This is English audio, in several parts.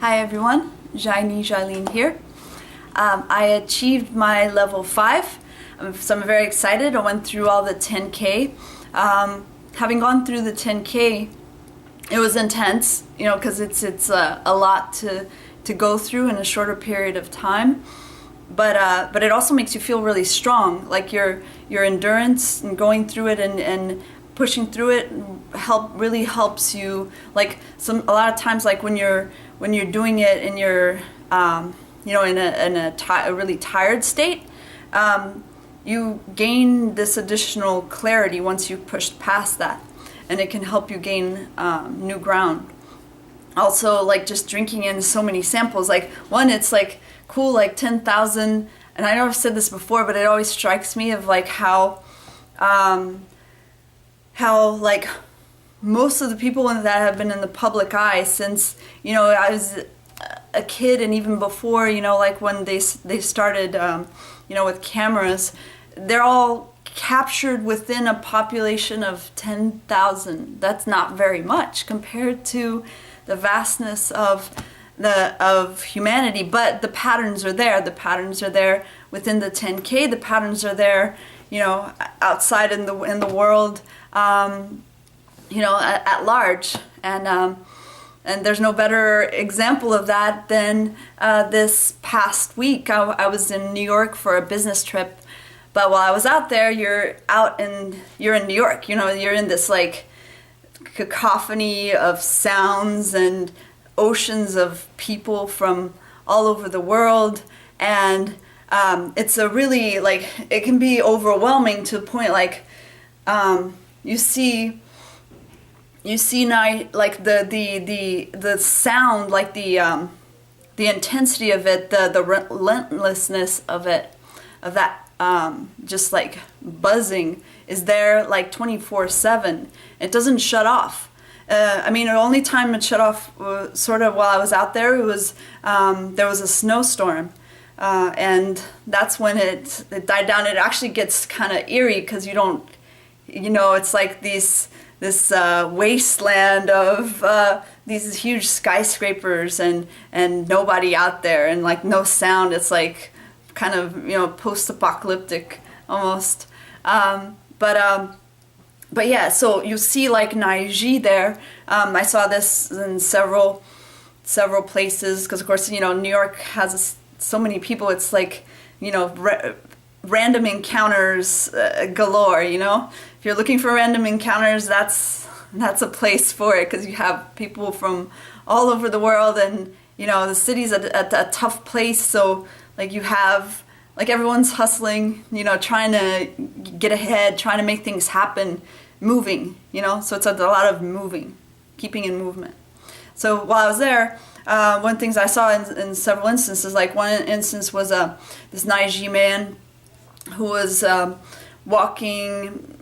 Hi everyone, Jailene here. I achieved my level 5, so I'm very excited. I went through all the 10K. Having gone through the 10K, it was intense, because it's a lot to go through in a shorter period of time. But it also makes you feel really strong, like your endurance and going through it and pushing through it really helps you. Like a lot of times, like when you're doing it and you're in a really tired state, you gain this additional clarity once you've pushed past that, and it can help you gain new ground. Also, like just drinking in so many samples, like one, it's like cool, like 10,000, and I know I've said this before, but it always strikes me of like how like most of the people that have been in the public eye since I was a kid, and even before, like when they started with cameras, they're all captured within a population of 10,000. That's not very much compared to the vastness of humanity, but the patterns are there. The patterns are there within the 10K. The patterns are there, outside in the world, at large. And there's no better example of that than this past week. I was in New York for a business trip, but while I was out there, you're in New York. You're in this like cacophony of sounds and oceans of people from all over the world, and it's a really, like, it can be overwhelming to the point, like, you see now, like the sound, like the intensity of it, the relentlessness of it, of that just like buzzing is there like 24/7. It doesn't shut off. The only time it shut off sort of while I was out there, it was there was a snowstorm, and that's when it died down. It actually gets kind of eerie because you don't, it's like this wasteland of these huge skyscrapers and nobody out there, and like no sound. It's like kind of post-apocalyptic almost. But yeah, so you see like Naiji there. I saw this in several places because, of course, New York has so many people. It's like, random encounters galore. If you're looking for random encounters, that's a place for it, because you have people from all over the world, and the city's a tough place. So like you have, like, everyone's hustling, trying to get ahead, trying to make things happen, moving, so it's a lot of moving, keeping in movement. So while I was there, one things I saw in several instances, like one instance was this Naiji man who was walking,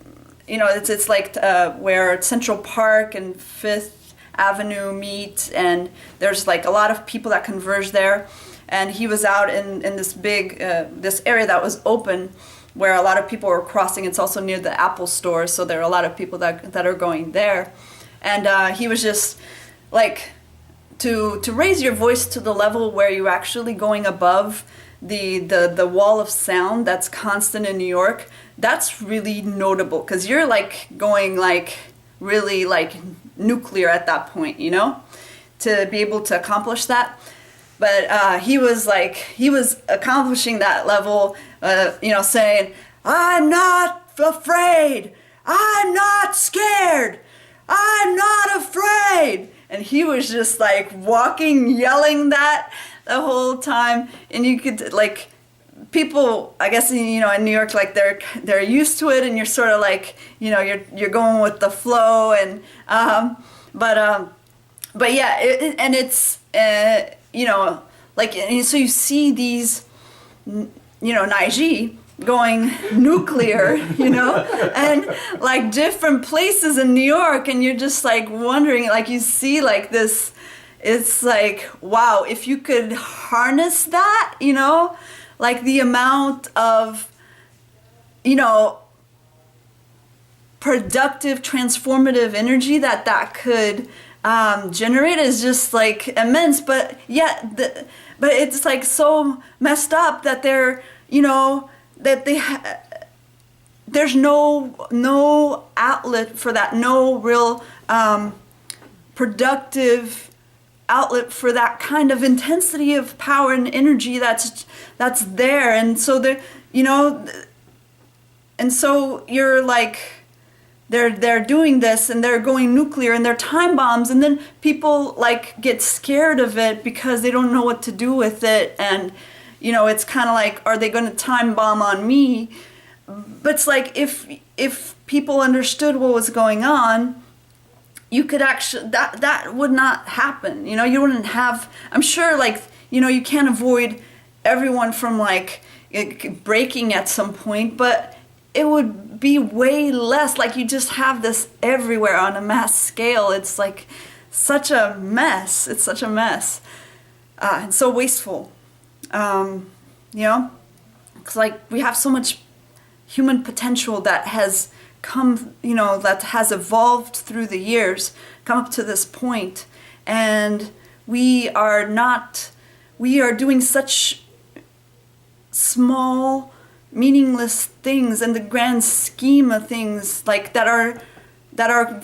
it's like where Central Park and Fifth Avenue meet, and there's like a lot of people that converge there. And he was out in this big, this area that was open, where a lot of people were crossing. It's also near the Apple store, so there are a lot of people that are going there. And he was just like, to raise your voice to the level where you're actually going above the wall of sound that's constant in New York. That's really notable, because you're like going like really like nuclear at that point, to be able to accomplish that. But he was accomplishing that level, saying, "I'm not afraid, I'm not scared, I'm not afraid." And he was just like walking, yelling that the whole time. And you could, like, people, I guess, in New York, like they're used to it, and you're sort of like, you're going with the flow. And but yeah, it's like, and so you see these, Naiji going nuclear, and like different places in New York, and you're just like wondering, like, you see like this, it's like, wow, if you could harness that, like the amount of, productive, transformative energy that could generated is just like immense. But yet, but it's like so messed up that they're, you know, that there's no outlet for that, no real productive outlet for that kind of intensity of power and energy that's there. And so there, you know, and so you're like, they're doing this and they're going nuclear and they're time bombs, and then people like get scared of it because they don't know what to do with it. And you know, it's kind of like, are they going to time bomb on me? But it's like, if people understood what was going on, you could actually, that would not happen. You know, you wouldn't have, I'm sure, like, you know, you can't avoid everyone from like breaking at some point, but it would be way less. Like, you just have this everywhere on a mass scale. It's like such a mess. It's such a mess. And so wasteful. You know, it's like we have so much human potential that has come, you know, that has evolved through the years, come up to this point, and we are doing such small, meaningless things in the grand scheme of things, like that are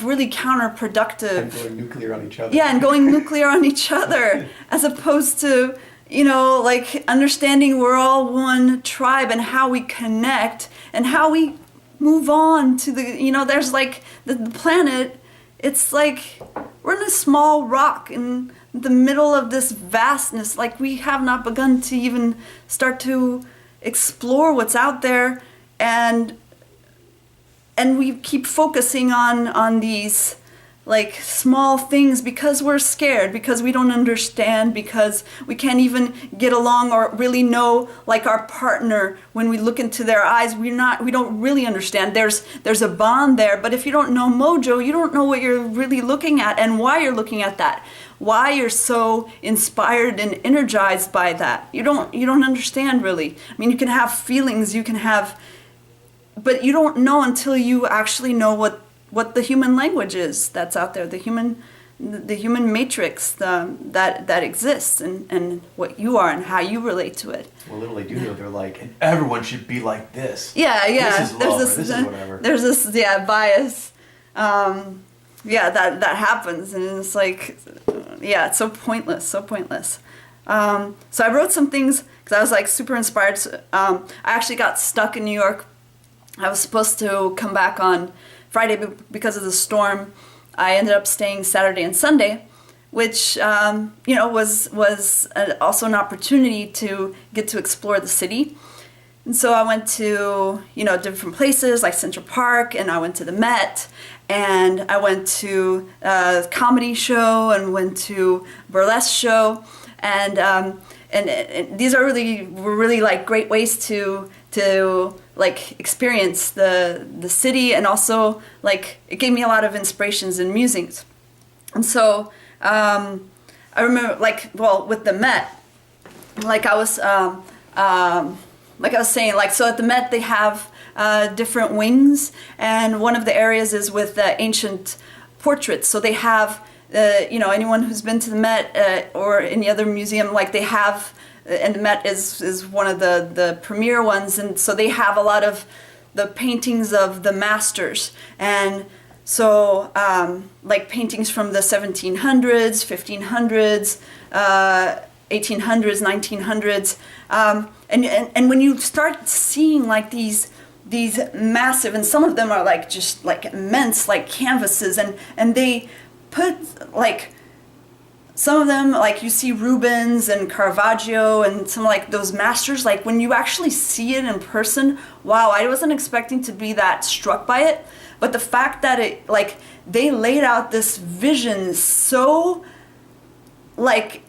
really counterproductive. And going nuclear on each other. Yeah, and going nuclear on each other, as opposed to, you know, like understanding we're all one tribe and how we connect and how we move on to the, you know, there's like the planet, it's like we're in a small rock in the middle of this vastness. Like, we have not begun to even start to explore what's out there, and we keep focusing on these like small things because we're scared, because we don't understand, because we can't even get along or really know like our partner. When we look into their eyes, we don't really understand. There's a bond there, but if you don't know Mojo, you don't know what you're really looking at and why you're looking at that, why you're so inspired and energized by that. You don't understand really. I mean, you can have feelings, but you don't know until you actually know what the human language is that's out there, the human matrix that exists, and what you are and how you relate to it. Well, little they do know, they're like, and everyone should be like this. Yeah. This is love, this is whatever. There's this bias. That happens, and it's like, it's so pointless. So I wrote some things because I was like super inspired. I actually got stuck in New York. I was supposed to come back on Friday, but because of the storm, I ended up staying Saturday and Sunday, which was also an opportunity to get to explore the city. And so I went to different places like Central Park, and I went to the Met, and I went to a comedy show, and went to burlesque show, and these were really like great ways to like experience the city, and also like it gave me a lot of inspirations and musings. And so I remember with the Met, like I was saying, like, so at the Met they have different wings, and one of the areas is with ancient portraits. So they have anyone who's been to the Met or any other museum, like they have. And the Met is one of the premier ones, and so they have a lot of the paintings of the masters, and so like paintings from the 1700s, 1500s, 1800s, 1900s, and when you start seeing like these massive, and some of them are like just like immense, like canvases, and they put like. Some of them, like you see Rubens and Caravaggio and some like those masters, like when you actually see it in person, wow, I wasn't expecting to be that struck by it. But the fact that it, like, they laid out this vision so, like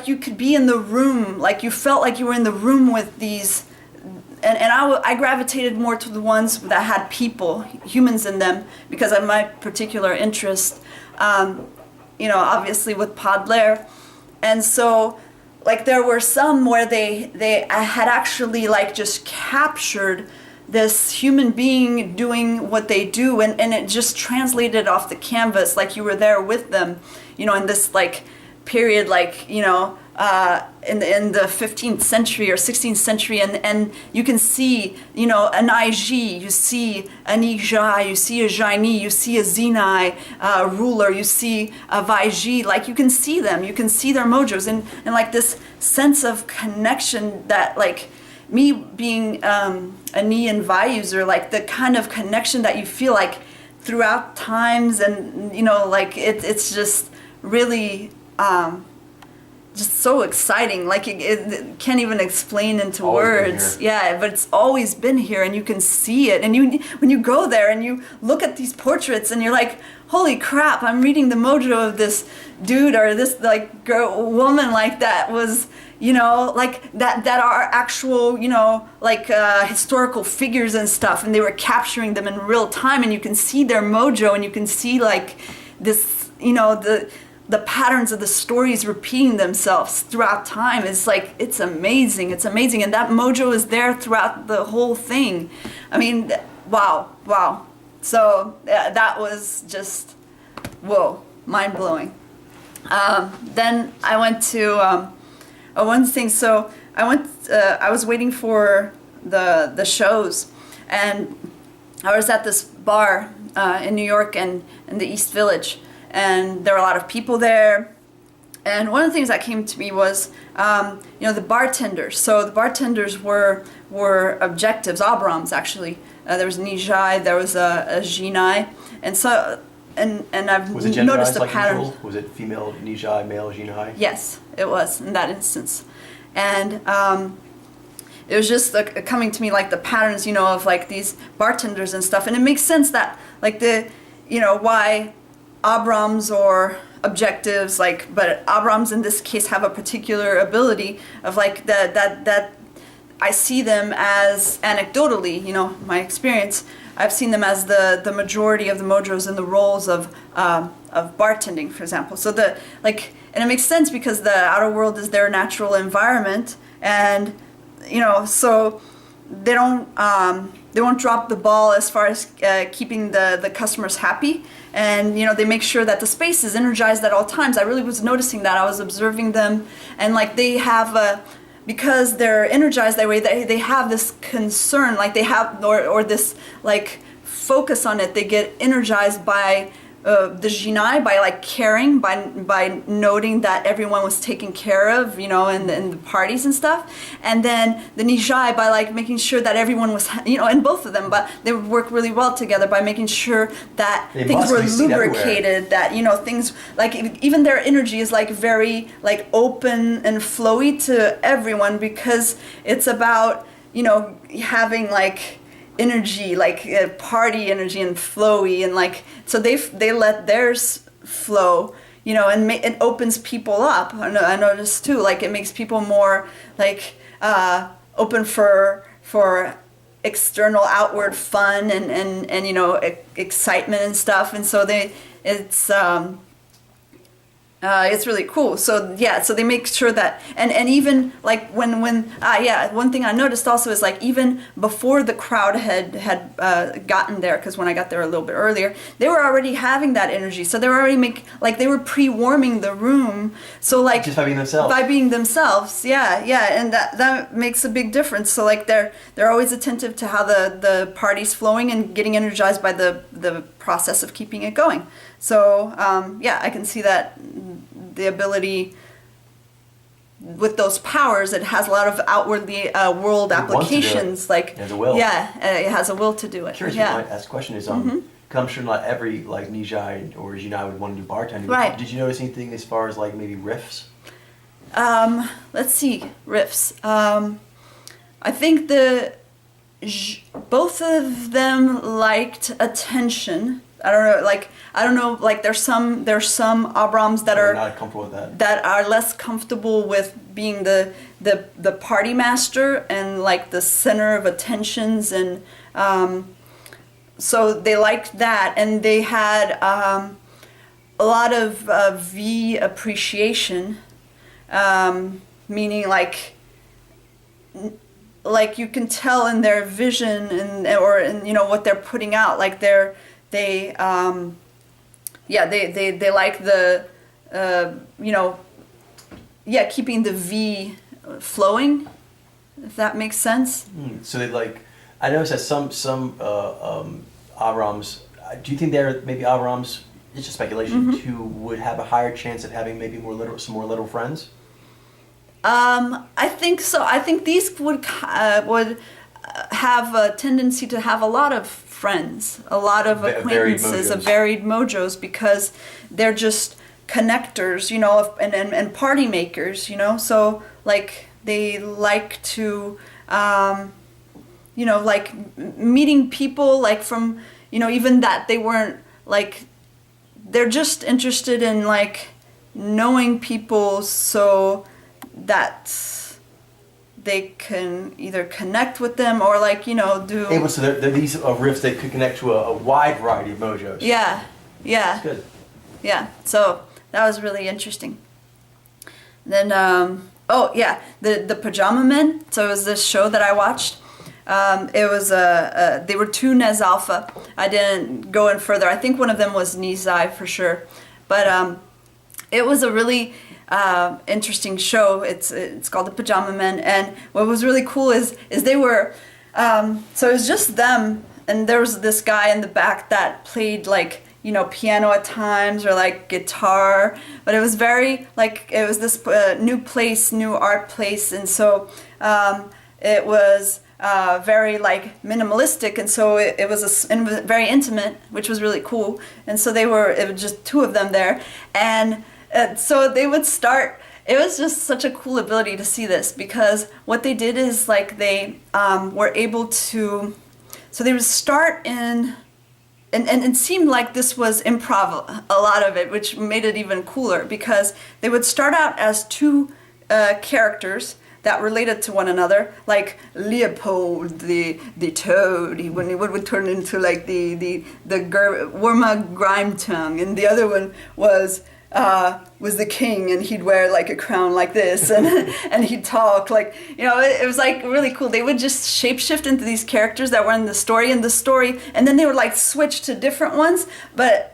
you could be in the room, like you felt like you were in the room with these, and I gravitated more to the ones that had people, humans in them, because of my particular interest. Obviously with Podler. And so, like, there were some where they had actually, like, just captured this human being doing what they do, and it just translated off the canvas like you were there with them, you know, in this like period, like, you know, in the 15th century or 16th century, and you can see, you know, an Aiji, you see an Ijai, you see a Jaini, you see a Zinai ruler, you see a Vaiji, like you can see them, you can see their mojos, and like this sense of connection that, like, me being a Ni and Vai user, like the kind of connection that you feel like throughout times, and, you know, like it's just really just so exciting, like it can't even explain into words. Yeah, but it's always been here, and you can see it, and when you go there and you look at these portraits and you're like, holy crap, I'm reading the mojo of this dude or this like girl, woman, like that was, you know, like that are actual, you know, like historical figures and stuff, and they were capturing them in real time, and you can see their mojo, and you can see like this, you know, the patterns of the stories repeating themselves throughout time. It's like, it's amazing, and that mojo is there throughout the whole thing. I mean, wow. So that was just, whoa, mind-blowing. Then I went to one thing. So I was waiting for the shows, and I was at this bar in New York and in the East Village, and there were a lot of people there. And one of the things that came to me was, you know, the bartenders. So the bartenders were objectives, Abrams actually. There was a Nijai, there was a Jinai, and so and I've noticed the pattern. Usual? Was it female Nijai, male Jinai? Yes, it was in that instance, and it was just like coming to me like the patterns, you know, of like these bartenders and stuff, and it makes sense that like the, you know, why Abrams or objectives, like, but Abrams in this case have a particular ability of like that I see them as, anecdotally, you know, my experience, I've seen them as the majority of the mojos in the roles of bartending, for example. So and it makes sense because the outer world is their natural environment, and, you know, so they won't drop the ball as far as keeping the customers happy, and, you know, they make sure that the space is energized at all times. I really was noticing that. I was observing them, and like they have because they're energized that way, they have this concern, like they have, or this like focus on it. They get energized by the Jinai, by like caring, by noting that everyone was taken care of, you know, in the parties and stuff, and then the Nijai by like making sure that everyone was, you know, and both of them, but they would work really well together by making sure that things were lubricated, that, you know, things like even their energy is like very like open and flowy to everyone, because it's about, you know, having like energy, like party energy and flowy, and like so they let theirs flow, you know, and it opens people up. I noticed too, like it makes people more like open for external outward fun and you know, excitement and stuff, and so it's really cool. So yeah, so they make sure that, and even like when one thing I noticed also is like even before the crowd had gotten there, because when I got there a little bit earlier, they were already having that energy. So they were already they were pre-warming the room. So like just by being themselves. Yeah, and that makes a big difference. So like they're always attentive to how the party's flowing and getting energized by the process of keeping it going. So yeah, I can see that the ability with those powers, it has a lot of outwardly world applications. Like, it has a will. Yeah, it has a will to do it. Curious, yeah. you might ask a question is, cause I'm sure not every like Nijai or Jinai would want to do bartending. Right. Did you notice anything as far as like maybe riffs? Let's see, riffs. I think both of them liked attention. I don't know, like there's some Abrams that are not comfortable with that. That are less comfortable with being the party master and like the center of attentions, and so they liked that, and they had a lot of V appreciation, meaning like like you can tell in their vision and or in what they're putting out, like they they like the keeping the V flowing, if that makes sense. So they like, I noticed that some Avrams, do you think they're maybe Avrams, it's just speculation, who would have a higher chance of having maybe some more little friends? I think so. I think these would have a tendency to have a lot of friends, a lot of acquaintances, varied mojos, because they're just connectors, and party makers, So like they like to, like meeting people, like from, even that they weren't like, they're just interested in like knowing people so that they can either connect with them or like, do... Able, so they're these riffs that could connect to a wide variety of mojos. Yeah. That's good. Yeah, so that was really interesting. Then, the Pajama Men. So it was this show that I watched. It was they were two Nez Alpha. I didn't go in further. I think one of them was Nizai for sure. But it was a really interesting show. It's called the Pajama Men, and what was really cool is they were so it was just them, and there was this guy in the back that played like piano at times or like guitar, but it was very like it was this new art place, and so it was very like minimalistic, and so it was very intimate, which was really cool. And so it was just two of them there, and so they would start. It was just such a cool ability to see this, because what they did is like they were able to, so they would start in, and it seemed like this was improv, a lot of it, which made it even cooler, because they would start out as two characters that related to one another, like Leopold, the toad, he would turn into like the Worma Grime Tongue, and the other one was the king, and he'd wear like a crown like this, and and he'd talk like, it was like really cool. They would just shapeshift into these characters that were in the story, and then they would like switch to different ones,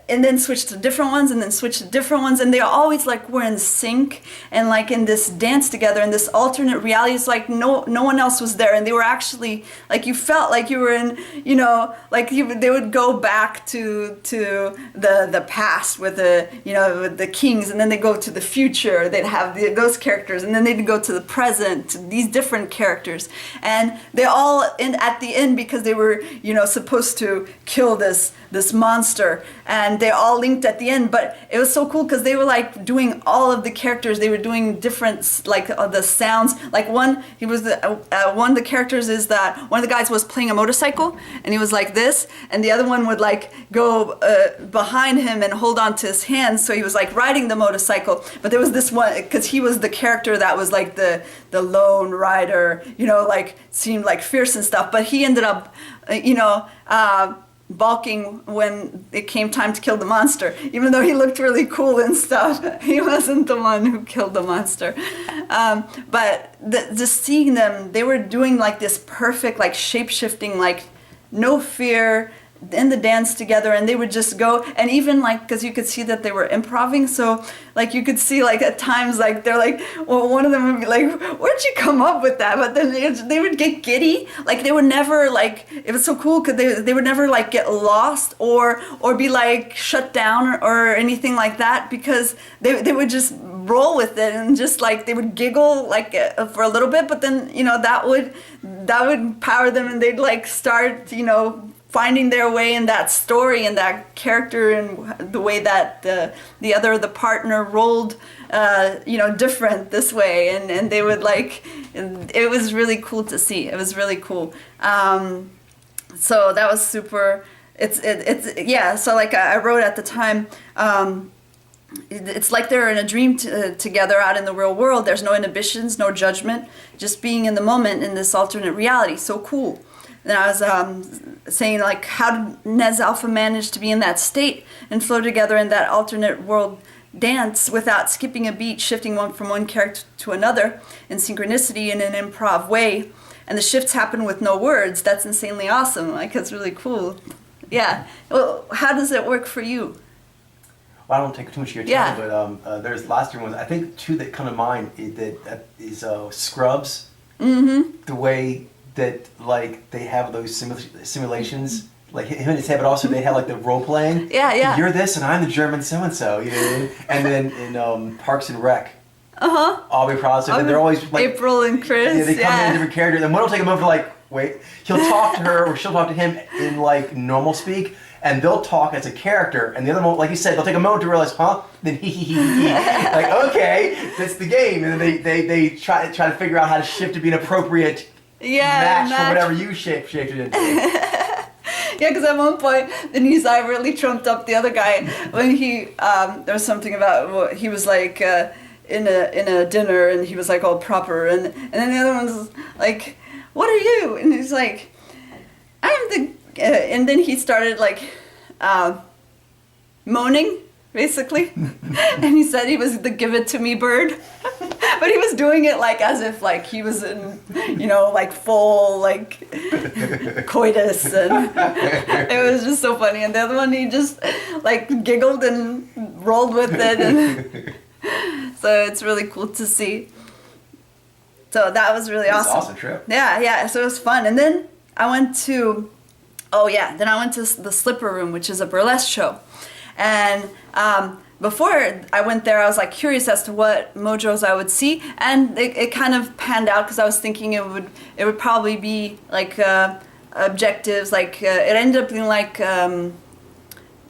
and then switch to different ones, and then switch to different ones, and they always like were in sync and like in this dance together in this alternate reality. It's like no one else was there, and they were actually like, you felt like you were in, they would go back to the past with with the kings, and then they go to the future, they'd have those characters, and then they'd go to the present, these different characters, and they all at the end, because they were supposed to kill this monster, and they all linked at the end. But it was so cool because they were like doing all of the characters, they were doing different like the sounds, like one of the characters is that one of the guys was playing a motorcycle, and he was like this, and the other one would like go behind him and hold on to his hands, so he was like riding the motorcycle. But there was this one, because he was the character that was like the lone rider, like seemed like fierce and stuff, but he ended up balking when it came time to kill the monster, even though he looked really cool and stuff. He wasn't the one who killed the monster. But just seeing them, they were doing like this perfect like shape-shifting, like no fear, in the dance together, and they would just go, and even like, because you could see that they were improvising, so like you could see like at times like they're like, well, one of them would be like, where'd you come up with that? But then they would get giddy, like they would never like, it was so cool because they would never like get lost or be like shut down or anything like that, because they would just roll with it, and just like they would giggle like for a little bit, but then that would power them, and they'd like start finding their way in that story and that character, and the way that the partner rolled different this way, and they would like, it was really cool to see. It was really cool. So that was super. So like I wrote at the time, it's like they're in a dream together out in the real world. There's no inhibitions, no judgment, just being in the moment in this alternate reality. So cool. And I was saying, like, how did Nez Alpha manage to be in that state and flow together in that alternate world dance without skipping a beat, shifting from one character to another in synchronicity in an improv way? and the shifts happen with no words. That's insanely awesome. Like, it's really cool. Yeah. Well, how does it work for you? Well, I don't take too much of your time, Yeah. but there's last year ones. I think two that come to mind that is Scrubs. Mm-hmm. The way that like they have those simulations, like him and his head, but also they have like the role playing. Yeah, yeah. You're this, and I'm the German so and so. You know, and then in Parks and Rec. Uh-huh. Aubrey Plaza, and they're always like April and Chris. Yeah, they come in different characters, and one will take a moment to like wait. He'll talk to her, or she'll talk to him in like normal speak, and they'll talk as a character, and the other one, like you said, they'll take a moment to realize, huh? Then he. Like, okay, that's the game, and then they try to figure out how to shift to be an appropriate match for whatever you shaped it into. Yeah, because at one point, the Nizai really trumped up the other guy when he there was something about he was like in a dinner and he was like all proper, and then the other one's like, "What are you?" And he's like, "I'm the," and then he started like moaning basically, and he said he was the "give it to me" bird. But he was doing it like as if like he was in, like full like coitus, and it was just so funny. And the other one, he just like giggled and rolled with it, and so it's really cool to see. So that was really awesome. Awesome trip. Yeah. So it was fun, and then I went to, the Slipper Room, which is a burlesque show, and before I went there, I was like curious as to what Mojos I would see, and it kind of panned out because I was thinking it would probably be like objectives, like it ended up being like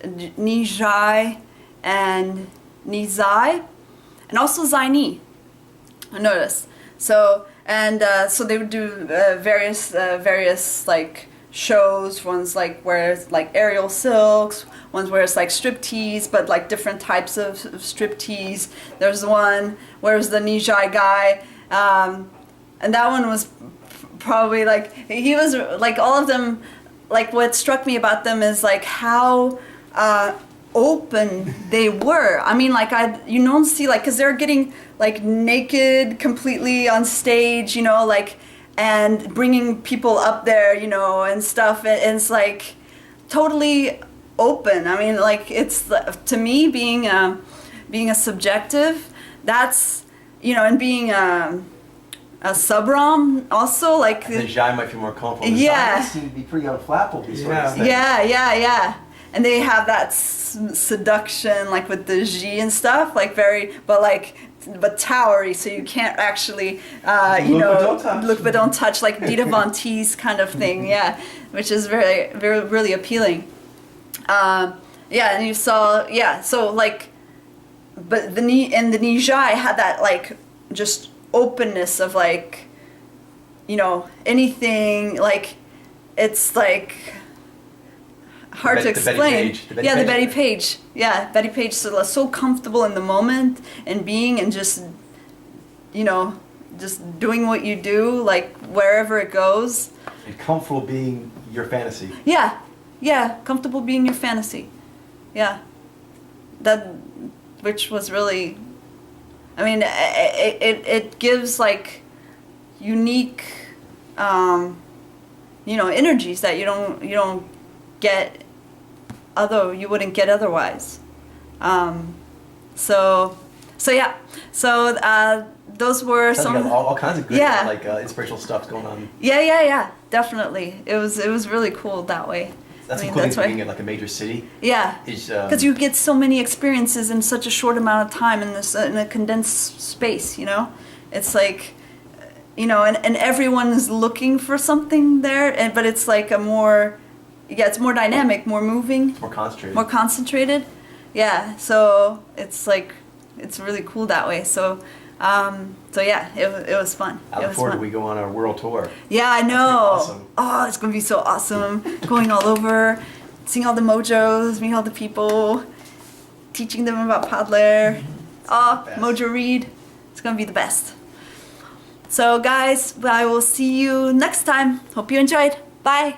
Nijai and Nizai, and also Zaini. I noticed. So they would do various like shows. One's like where it's like aerial silks, one's where it's like striptease, but like different types of striptease. There's one where it was the Nijai guy, and that one was probably like, he was like, all of them, like what struck me about them is like how open they were. I mean, like you don't see like, because they're getting like naked completely on stage, like, and bringing people up there, and stuff, and it's like totally open. I mean, like, it's, to me, being a subjective, that's, and being a sub-rom also, like, the Jai might feel more comfortable. Yeah. They seem to be pretty unflappable, these sort of things. Yeah. And they have that seduction, like with the G and stuff, like but towery, so you can't actually, look but don't touch, like Dita Von Teese kind of thing, yeah, which is very, very, really appealing. And you saw, so like, but the Nijai had that like just openness of like, anything, like, it's like hard to explain. The Betty Page. Yeah, Betty Page. So comfortable in the moment and being, and just, just doing what you do, like wherever it goes. And comfortable being your fantasy. Yeah, comfortable being your fantasy. Yeah, which was really, I mean, it gives like unique, energies that you don't get you wouldn't get otherwise. Those were some all kinds of good inspirational stuff going on. Yeah, definitely. It was really cool that way. That's the cool thing being in like a major city. Yeah, because you get so many experiences in such a short amount of time in a condensed space. It's like, and everyone is looking for something there, but it's like it's more dynamic, more moving. It's more concentrated. More concentrated. Yeah, so it's like, it's really cool that way. So it was fun. I look forward to we go on our world tour. Yeah, I know. Awesome. Oh, it's going to be so awesome. Going all over, seeing all the Mojos, meeting all the people, teaching them about Paddler. Mojo Read. It's going to be the best. So guys, I will see you next time. Hope you enjoyed. Bye.